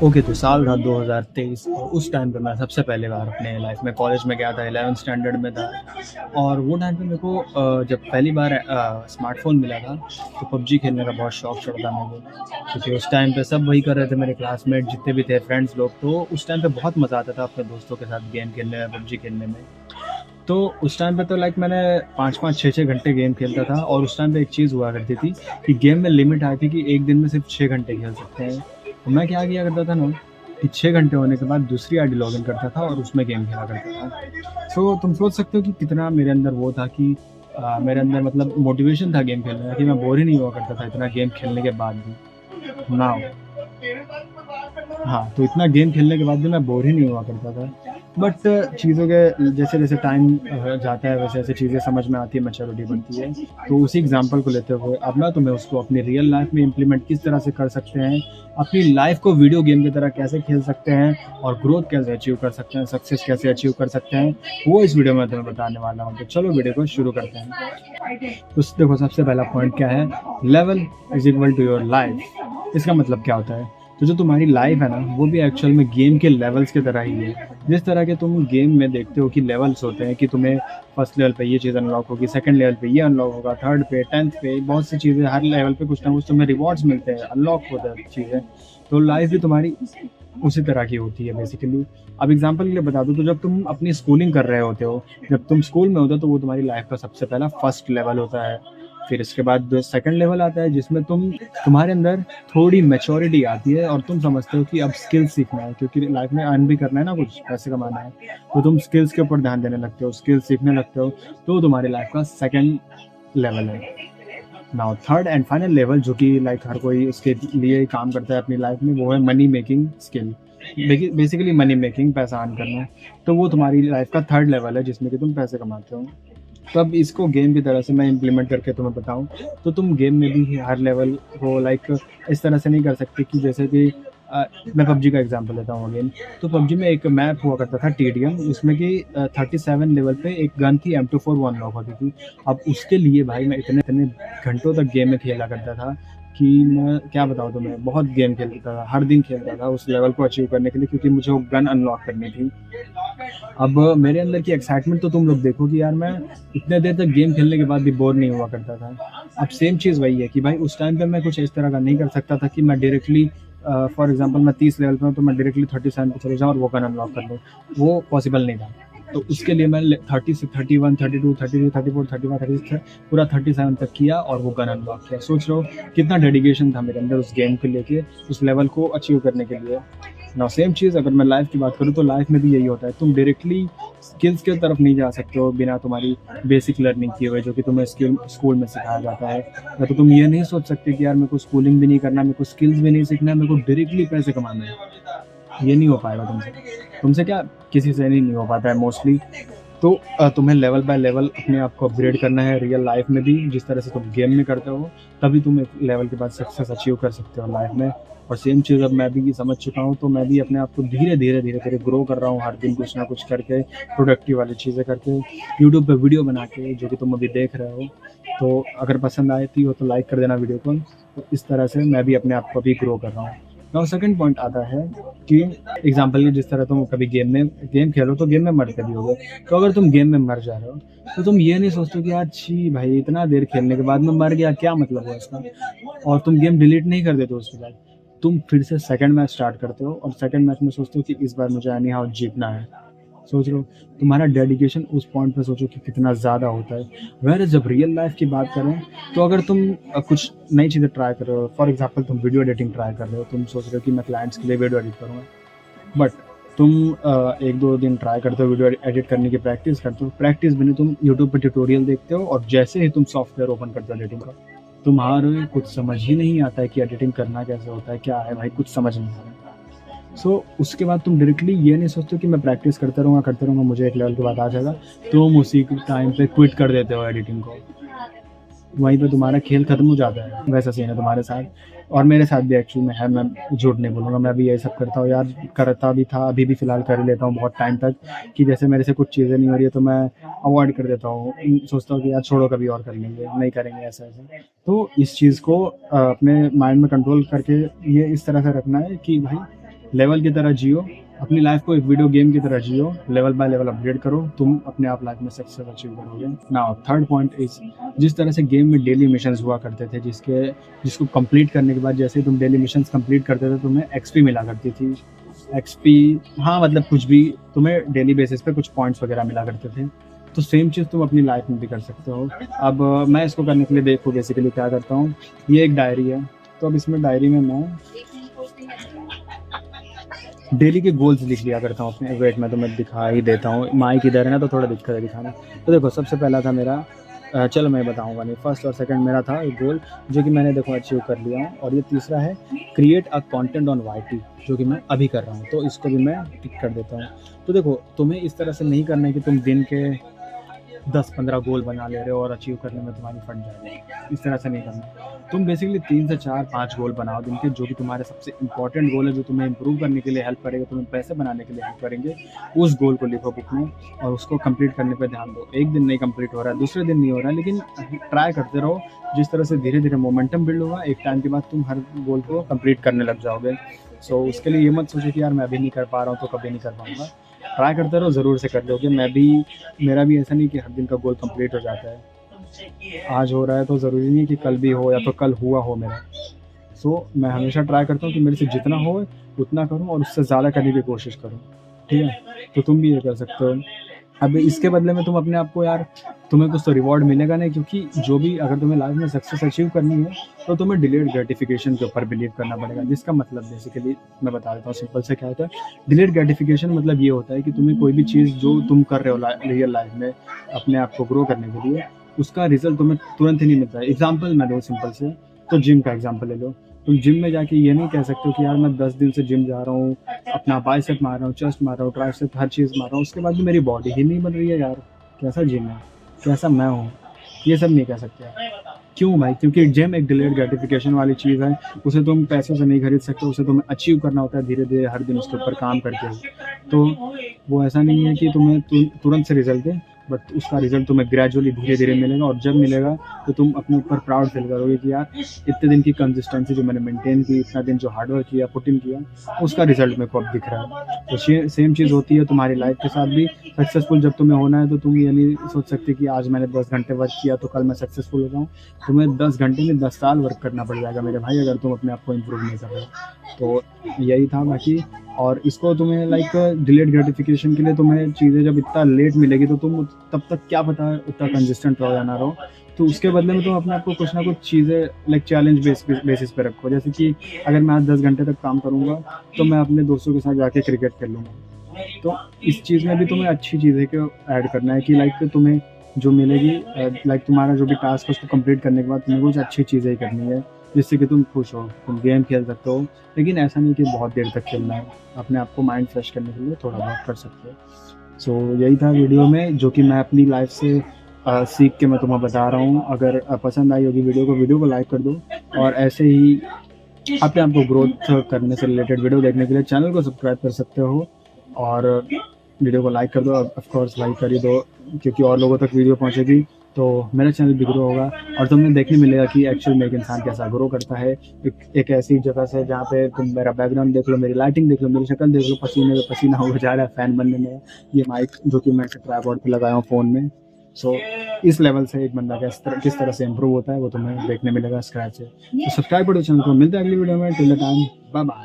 Okay, तो साल था 2023 और उस टाइम पे मैं सबसे पहली बार अपने लाइफ में कॉलेज में गया था, 11th स्टैंडर्ड में था। और वो टाइम पे मेरे को जब पहली बार स्मार्टफ़ोन मिला था, तो पबजी खेलने का बहुत शौक चढ़ा था मेरे को। क्योंकि उस टाइम पे सब वही कर रहे थे, मेरे क्लासमेट जितने भी थे, फ्रेंड्स लोग, तो उस टाइम पे बहुत मज़ा आता था अपने दोस्तों के साथ गेम खेलने में, पबजी खेलने में। तो उस टाइम पे तो लाइक मैंने 5-5, 6-6 घंटे गेम खेलता था। और उस टाइम पे एक चीज़ हुआ करती थी कि गेम में लिमिट आई थी कि एक दिन में सिर्फ 6 घंटे खेल सकते हैं। तो मैं क्या किया करता था ना कि 6 घंटे होने के बाद दूसरी आईडी लॉगिन करता था और उसमें गेम खेला करता था। सो तुम सोच सकते हो कि कितना मेरे अंदर वो था कि मेरे अंदर मतलब मोटिवेशन था गेम खेलने का, कि मैं बोर ही नहीं हुआ करता था इतना गेम खेलने के बाद भी। नाउ हाँ, तो इतना गेम खेलने के बाद भी मैं बोर ही नहीं हुआ करता था। बट चीज़ों के जैसे-जैसे टाइम जाता है, वैसे-वैसे चीज़ें समझ में आती है, मैच्योरिटी बढ़ती है। तो उसी एग्ज़ाम्पल को लेते हुए अब ना तुम्हें उसको अपनी रियल लाइफ़ में इम्प्लीमेंट किस तरह से कर सकते हैं, अपनी लाइफ़ को वीडियो गेम की तरह कैसे खेल सकते हैं और ग्रोथ कैसे अचीव कर सकते हैं, सक्सेस कैसे अचीव कर सकते हैं, वो इस वीडियो में तुम्हें बताने वाला हूँ। तो चलो वीडियो को शुरू करते हैं। तो देखो, सबसे पहला पॉइंट क्या है, level is equal to your life. इसका मतलब क्या होता है? तो जो तुम्हारी लाइफ है ना, वो भी एक्चुअल में गेम के लेवल्स की तरह ही है। जिस तरह के तुम गेम में देखते हो कि लेवल्स होते हैं कि तुम्हें फर्स्ट लेवल पे ये चीज़ अनलॉक होगी, सेकंड लेवल पे ये अनलॉक होगा, थर्ड पे, 10th पे बहुत सी चीज़ें, हर लेवल पे कुछ ना कुछ तुम्हें रिवॉर्ड्स मिलते हैं, अनलॉक होता है चीज़ें। तो लाइफ भी तुम्हारी उसी तरह की होती है बेसिकली। अब एग्ज़ाम्पल के लिए बता दूँ, तो जब तुम अपनी स्कूलिंग कर रहे होते हो, जब तुम स्कूल में होते हो, तो वो तुम्हारी लाइफ का सबसे पहला फर्स्ट लेवल होता है। फिर इसके बाद जो सेकंड लेवल आता है, जिसमें तुम्हारे अंदर थोड़ी मैच्योरिटी आती है और तुम समझते हो कि अब स्किल सीखना है, क्योंकि लाइफ में अर्न भी करना है ना, कुछ पैसे कमाना है। तो तुम स्किल्स के ऊपर ध्यान देने लगते हो, स्किल सीखने लगते हो, तो तुम्हारी लाइफ का सेकंड लेवल है। Now third and final level, जो कि लाइक हर कोई इसके लिए काम करता है अपनी लाइफ में, वो है money making skill. Basically money making, पैसा अर्न करना। तो वो तुम्हारी लाइफ का थर्ड लेवल है, जिसमें कि तुम पैसे कमाते हो। तो अब इसको गेम की तरह से मैं इम्प्लीमेंट करके तुम्हें बताऊँ, तो तुम गेम में भी हर लेवल को लाइक इस तरह से नहीं कर सकते कि जैसे कि मैं पबजी का एग्जांपल लेता हूँ अगेन। तो पबजी में एक मैप हुआ करता था टीडीएम, जिसमें कि 37 लेवल पे एक गन थी, M24 अनलॉक होती थी। अब उसके लिए भाई मैं इतने इतने घंटों तक गेम में खेला करता था कि मैं क्या बताऊँ तुम्हें, बहुत गेम खेलता था, हर दिन खेलता था उस लेवल को अचीव करने के लिए, क्योंकि मुझे वो गन अनलॉक करनी थी। अब मेरे अंदर की एक्साइटमेंट तो तुम लोग देखो कि यार, मैं इतने देर तक गेम खेलने के बाद भी बोर नहीं हुआ करता था। अब सेम चीज़ वही है कि भाई उस टाइम पे मैं कुछ इस तरह का नहीं कर सकता था कि मैं डायरेक्टली फॉर एग्जांपल मैं 30 लेवल पे हूँ, तो मैं डायरेक्टली 37 पे चले जाऊँ और वो गन अनलॉक कर लूँ। वो पॉसिबल नहीं था। तो उसके लिए मैं 30 से 31, 32, 33, 34, 35, 36 पूरा 37 तक किया और वो गन अनलॉक किया। सोच लो कितना डेडिकेशन था मेरे अंदर उस गेम को लेके, उस लेवल को अचीव करने के लिए। नाउ सेम चीज़ अगर मैं लाइफ की बात करूँ, तो लाइफ में भी यही होता है। तुम डायरेक्टली स्किल्स की तरफ नहीं जा सकते हो बिना तुम्हारी बेसिक लर्निंग किए हुए, जो कि तुम्हें स्कूल में सिखाया जाता है। या तो तुम ये नहीं सोच सकते कि यार मेरे को स्कूलिंग भी नहीं करना, मेरे को स्किल्स भी नहीं सीखना है, मेरे को डायरेक्टली पैसे कमाना है। ये नहीं हो पाएगा तुमसे। तुमसे क्या, किसी से नहीं हो पाता है मोस्टली। तो तुम्हें लेवल बाय लेवल अपने आप को अपग्रेड करना है रियल लाइफ में भी, जिस तरह से तुम गेम में करते हो। तभी तुम एक लेवल के बाद सक्सेस अचीव कर सकते हो लाइफ में। और सेम चीज़ अब मैं भी समझ चुका हूँ, तो मैं भी अपने आप को धीरे धीरे धीरे धीरे ग्रो कर रहा हूँ, हर दिन कुछ ना कुछ करके, प्रोडक्टिव वाली चीज़ें करके, यूट्यूब पे वीडियो बना के, जो कि तुम अभी देख रहे हो। तो अगर पसंद आती हो तो लाइक कर देना वीडियो को। तो इस तरह से मैं भी अपने आप को अभी ग्रो कर रहा हूँ। नाउ सेकंड पॉइंट आता है कि एग्जांपल, जिस तरह तुम कभी गेम खेलो, तो गेम में मरते भी होगे। तो अगर तुम गेम में मर जा रहे हो, तो तुम ये नहीं सोचते हो कि यार छी भाई, इतना देर खेलने के बाद मैं मर गया, क्या मतलब है इसका। और तुम गेम डिलीट नहीं कर देते उसके बाद, तुम फिर से सेकंड मैच स्टार्ट करते हो और सेकंड मैच में सोचते हो कि इस बार मुझे एनी हाउ जीतना है। सोच लो, तुम्हारा डेडिकेशन उस पॉइंट पे सोचो कि कितना ज़्यादा होता है। वेयर जब रियल लाइफ की बात करें, तो अगर तुम कुछ नई चीज़ें ट्राई कर रहे हो, फॉर एग्जांपल तुम वीडियो एडिटिंग ट्राई कर रहे हो, तुम सोच रहे हो कि मैं क्लाइंट्स के लिए वीडियो एडिट करूँगा। बट तुम 1-2 दिन ट्राई करते हो, वीडियो एडिट करने की प्रैक्टिस करते हो, प्रैक्टिस भी नहीं, तुम यूट्यूब पे ट्यूटोरियल देखते हो, और जैसे ही तुम सॉफ्टवेयर ओपन करते हो एडिटिंग का, तुम्हारे कुछ समझ ही नहीं आता है कि एडिटिंग करना कैसे होता है, क्या है भाई, कुछ समझ नहीं आ रहा। उसके बाद तुम डायरेक्टली ये नहीं सोचते हो कि मैं प्रैक्टिस करते रहूँगा, मुझे एक लेवल के बाद आ जाएगा। तुम उसी टाइम पे क्विट कर देते हो एडिटिंग को। वहीं पे तुम्हारा खेल खत्म हो जाता है। वैसा सीन है तुम्हारे साथ, और मेरे साथ भी एक्चुअली में है। मैं झूठ नहीं बोलूँगा, मैं भी यही सब करता हूँ यार, करता भी था, अभी भी फ़िलहाल कर ही लेता हूँ बहुत टाइम तक, कि जैसे मेरे से कुछ चीज़ें नहीं हो रही है, तो मैं अवॉइड कर देता हूँ। सोचता हूँ कि यार छोड़ो, कभी और कर लेंगे, नहीं करेंगे ऐसा-ऐसा। तो इस चीज़ को अपने माइंड में कंट्रोल करके ये इस तरह से रखना है कि भाई लेवल की तरह जियो, अपनी लाइफ को एक वीडियो गेम की तरह जियो, लेवल बाय लेवल अपग्रेड करो, तुम अपने आप लाइफ में सक्सेस अचीव करोगे। नाउ थर्ड पॉइंट इज, जिस तरह से गेम में डेली मिशंस हुआ करते थे, जिसको कंप्लीट करने के बाद जैसे ही तुम डेली मिशंस कंप्लीट करते थे तुम्हें एक्सपी मिला करती थी। एक्सपी, हाँ मतलब कुछ भी, तुम्हें डेली बेसिस पे कुछ पॉइंट्स वगैरह मिला करते थे। तो सेम चीज़ तुम अपनी लाइफ में भी कर सकते हो। अब मैं इसको करने के लिए देखो बेसिकली क्या करता हूँ, ये एक डायरी है, तो अब इसमें डायरी में मैं डेली के गोल्स लिख लिया करता हूँ अपने। वेट मैं तुम्हें दिखा ही देता हूँ, माइक इधर है ना तो थोड़ा दिक्कत है दिखाना। तो देखो सबसे पहला था मेरा, चलो मैं बताऊँगा नहीं, फर्स्ट और सेकंड मेरा था एक गोल जो कि मैंने देखो अचीव कर लिया हूँ। और ये तीसरा है create a content on YT, जो कि मैं अभी कर रहा हूँ, तो इसको भी मैं टिक कर देता हूँ। तो देखो तुम्हें इस तरह से नहीं करना है कि तुम दिन के 10-15 गोल बना ले रहे हो और अचीव करने में तुम्हारी फट जाएगी, इस तरह से नहीं करना। तुम बेसिकली 3 से 4-5 गोल बनाओ दिन के, जो कि तुम्हारे सबसे इंपॉर्टेंट गोल है, जो तुम्हें इंप्रूव करने के लिए हेल्प करेगा, तुम्हें पैसे बनाने के लिए हेल्प करेंगे। उस गोल को लिखो बुक में और उसको कंप्लीट करने पे ध्यान दो। एक दिन नहीं कंप्लीट हो रहा है, दूसरे दिन नहीं हो रहा है, लेकिन ट्राई करते रहो। जिस तरह से धीरे धीरे मोमेंटम बिल्ड होगा, एक टाइम के बाद तुम हर गोल को कंप्लीट करने लग जाओगे। सो उसके लिए ये मत सोचो कि यार मैं अभी नहीं कर पा रहा हूँ तो कभी नहीं कर पाऊँगा। ट्राई करते रहो, ज़रूर से कर लोगे। मेरा भी ऐसा नहीं कि हर दिन का गोल कंप्लीट हो जाता है। आज हो रहा है तो ज़रूरी नहीं कि कल भी हो या तो कल हुआ हो मेरा। सो मैं हमेशा ट्राई करता हूँ कि मेरे से जितना हो उतना करूँ और उससे ज़्यादा करने की कोशिश करूँ, ठीक है? तो तुम भी ये कर सकते हो। अब इसके बदले में तुम अपने आप को यार, तुम्हें कुछ तो रिवॉर्ड मिलेगा नहीं, क्योंकि जो भी, अगर तुम्हें लाइफ में सक्सेस अचीव करनी है तो तुम्हें डिलेड ग्रेटिफिकेशन के ऊपर बिलीव करना पड़ेगा। जिसका मतलब बेसिकली मैं बता देता हूँ सिंपल से क्या होता है। डिलेड ग्रेटिफिकेशन मतलब ये होता है कि तुम्हें कोई भी चीज़ जो तुम कर रहे हो रियल लाइफ में अपने आप को ग्रो करने के लिए, उसका रिजल्ट तुम्हें तुरंत ही नहीं मिलता है। एग्जाम्पल मैं दूँ सिंपल से, तो जिम का एग्जाम्पल ले लो। तुम जिम में जाके ये नहीं कह सकते हो कि यार मैं 10 दिन से जिम जा रहा हूँ, अपना बाइसेप मार रहा हूँ, चेस्ट मार रहा हूँ, ट्राइसेप, हर चीज़ मार रहा हूँ, उसके बाद भी मेरी बॉडी ही नहीं बन रही है यार, कैसा जिम है, कैसा मैं हूँ, ये सब नहीं कह सकते यार। क्यों भाई? क्योंकि जिम एक डिलेड ग्रेटिफिकेशन वाली चीज़ है, उसे तुम पैसों से नहीं खरीद सकते, उसे तुम्हें अचीव करना होता है धीरे धीरे, हर दिन उसके ऊपर काम करके। तो वो ऐसा नहीं है कि तुम्हें तुरंत से रिजल्ट दे, बट उसका रिजल्ट तुम्हें ग्रेजुअली धीरे धीरे मिलेगा। और जब मिलेगा तो तुम अपने ऊपर प्राउड फील करोगे कि यार इतने दिन की कंसिस्टेंसी जो मैंने मेंटेन की, इतना दिन जो हार्डवर्क किया, पुट इन किया, उसका रिजल्ट मेरे को अब दिख रहा है। तो सेम चीज़ होती है तुम्हारी लाइफ के साथ भी। सक्सेसफुल जब तुम्हें होना है तो तुम ये नहीं सोच सकते कि आज मैंने 10 घंटे वर्क किया तो कल मैं सक्सेसफुल हो जाऊँ। तुम्हें 10 घंटे में 10 साल वर्क करना पड़ जाएगा मेरे भाई, अगर तुम अपने आप को इम्प्रूव नहीं कर रहे हो। तो यही था बाकी। और इसको तुम्हें लाइक डिलेड ग्रेटिफिकेशन के लिए तुम्हें चीज़ें जब इतना लेट मिलेगी तो तुम तब तक क्या पता उतना कंसिस्टेंट रहो या ना रहो। तो उसके बदले में तुम अपने आप को कुछ ना कुछ चीज़ें लाइक चैलेंज बेसिस पे रखो। जैसे कि अगर मैं आज 10 घंटे तक काम करूँगा तो मैं अपने दोस्तों के साथ जाके क्रिकेट खेल लूँगा। तो इस चीज़ में भी तुम्हें अच्छी चीज़ें को ऐड करना है कि लाइक तुम्हें जो मिलेगी, लाइक तुम्हारा जो भी टास्क है उसको कंप्लीट करने के बाद तुम्हें कुछ अच्छी चीज़ें ही करनी है, जिससे कि तुम खुश हो। तुम गेम खेल सकते हो, लेकिन ऐसा नहीं कि बहुत देर तक खेलना है। अपने आप को माइंड फ्रेश करने के लिए थोड़ा बहुत कर सकते हो। सो यही था वीडियो में, जो कि मैं अपनी लाइफ से सीख के मैं तुम्हें बता रहा हूँ। अगर पसंद आई होगी वीडियो को लाइक कर दो। और ऐसे ही अपने आप को ग्रोथ करने से रिलेटेड वीडियो देखने के लिए चैनल को सब्सक्राइब कर सकते हो। और वीडियो को लाइक कर दो, ऑफ कोर्स लाइक कर ही दो, क्योंकि और लोगों तक वीडियो पहुंचेगी तो मेरा चैनल भी ग्रो होगा। और तुम्हें देखने मिलेगा कि एक्चुअल में एक इंसान कैसा ग्रो करता है, एक ऐसी जगह से जहाँ पे तुम मेरा बैकग्राउंड देख लो, मेरी लाइटिंग देख लो, मेरी शक्ल देख लो, पसीने में पसीना हो जा रहा है फैन बनने में, ये माइक जो कि मैं ट्राइपॉड पे लगाया हूँ फ़ोन में। सो इस लेवल से एक बंदा किस तरह से इम्प्रूव होता है वो तुम्हें देखने मिलेगा स्क्रैच से। तो सब्सक्राइब करो चैनल को। मिलते हैं अगली वीडियो में। Till the time, bye bye.